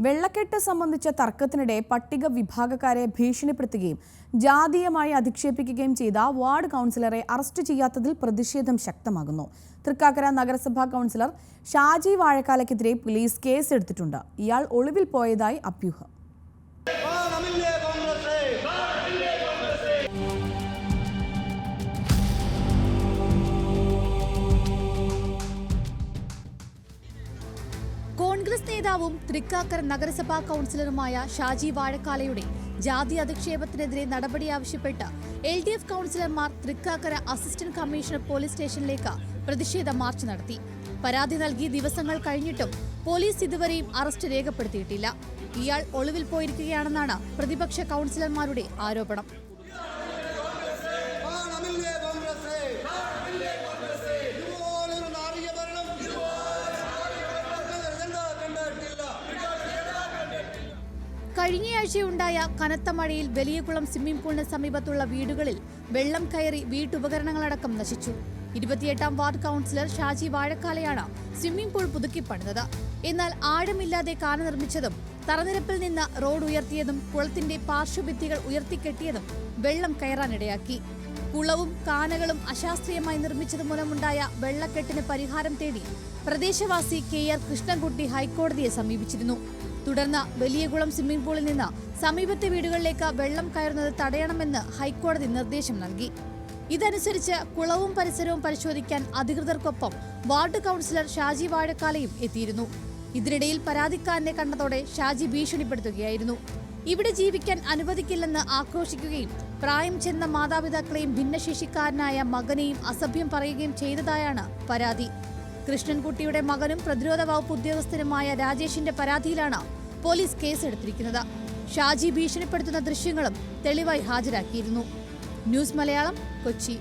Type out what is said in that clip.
വെള്ളക്കെട്ട് സംബന്ധിച്ച തർക്കത്തിനിടെ പട്ടിക വിഭാഗക്കാരെ ഭീഷണിപ്പെടുത്തുകയും ജാതീയമായി അധിക്ഷേപിക്കുകയും ചെയ്ത വാർഡ് കൗൺസിലറെ അറസ്റ്റ് ചെയ്യാത്തതിൽ പ്രതിഷേധം ശക്തമാകുന്നു. തൃക്കാക്കര നഗരസഭാ കൗൺസിലർ ഷാജി വാഴക്കാലയ്ക്കെതിരെ പോലീസ് കേസെടുത്തിട്ടുണ്ട്. ഇയാൾ ഒളിവിൽ പോയതായി അഭ്യൂഹം. കോൺഗ്രസ് നേതാവും തൃക്കാക്കര നഗരസഭാ കൗൺസിലറുമായ ഷാജി വാഴക്കാലയുടെ ജാതി അധിക്ഷേപത്തിനെതിരെ നടപടി ആവശ്യപ്പെട്ട് LDF കൗൺസിലർമാർ തൃക്കാക്കര അസിസ്റ്റന്റ് കമ്മീഷണർ പോലീസ് സ്റ്റേഷനിലേക്ക് പ്രതിഷേധ മാർച്ച് നടത്തി. പരാതി നൽകി ദിവസങ്ങൾ കഴിഞ്ഞിട്ടും പോലീസ് ഇതുവരെയും അറസ്റ്റ് രേഖപ്പെടുത്തിയിട്ടില്ല. ഇയാൾ ഒളിവിൽ പോയിരിക്കുകയാണെന്നാണ് പ്രതിപക്ഷ കൗൺസിലർമാരുടെ ആരോപണം. കഴിഞ്ഞയാഴ്ചയുണ്ടായ കനത്ത മഴയിൽ വലിയകുളം സ്വിമ്മിംഗ് പൂളിന് സമീപത്തുള്ള വീടുകളിൽ വെള്ളം കയറി വീട്ടുപകരണങ്ങളടക്കം നശിച്ചു. 28ാം വാർഡ് കൗൺസിലർ ഷാജി വാഴക്കാലയാണ് സ്വിമ്മിംഗ് പൂൾ പുതുക്കിപ്പണിതത്. എന്നാൽ ആഴമില്ലാതെ കാന നിർമ്മിച്ചതും തറനിരപ്പിൽ നിന്ന് റോഡ് ഉയർത്തിയതും കുളത്തിന്റെ പാർശ്വഭിത്തികൾ ഉയർത്തിക്കെട്ടിയതും വെള്ളം കയറാനിടയാക്കി. കുളവും കാനകളും അശാസ്ത്രീയമായി നിർമ്മിച്ചതുമൂലമുണ്ടായ വെള്ളക്കെട്ടിന് പരിഹാരം തേടി പ്രദേശവാസി KR കൃഷ്ണൻകുട്ടി ഹൈക്കോടതിയെ സമീപിച്ചിരുന്നു. തുടർന്ന് വലിയകുളം സ്വിമ്മിംഗ് പൂളിൽ നിന്ന് സമീപത്തെ വീടുകളിലേക്ക് വെള്ളം കയറുന്നത് തടയണമെന്ന് ഹൈക്കോടതി നിർദ്ദേശം നൽകി. ഇതനുസരിച്ച് കുളവും പരിസരവും പരിശോധിക്കാൻ അധികൃതർക്കൊപ്പം വാർഡ് കൗൺസിലർ ഷാജി വാഴക്കാലയും എത്തിയിരുന്നു. ഇതിനിടയിൽ പരാതിക്കാരനെ കണ്ടതോടെ ഷാജി ഭീഷണിപ്പെടുത്തുകയായിരുന്നു. ഇവിടെ ജീവിക്കാൻ അനുവദിക്കില്ലെന്ന് ആക്രോശിക്കുകയും പ്രായം ചെന്ന മാതാപിതാക്കളെയും ഭിന്നശേഷിക്കാരനായ മകനെയും അസഭ്യം പറയുകയും ചെയ്തതായാണ് പരാതി. കൃഷ്ണൻകുട്ടിയുടെ മകനും പ്രതിരോധ വകുപ്പ് ഉദ്യോഗസ്ഥനുമായ രാജേഷിന്റെ പരാതിയിലാണ് പോലീസ് കേസെടുത്തിരിക്കുന്നത്. ഷാജി ഭീഷണിപ്പെടുത്തുന്ന ദൃശ്യങ്ങളും തെളിവായി ഹാജരാക്കിയിരുന്നു. ന്യൂസ് മലയാളം, കൊച്ചി.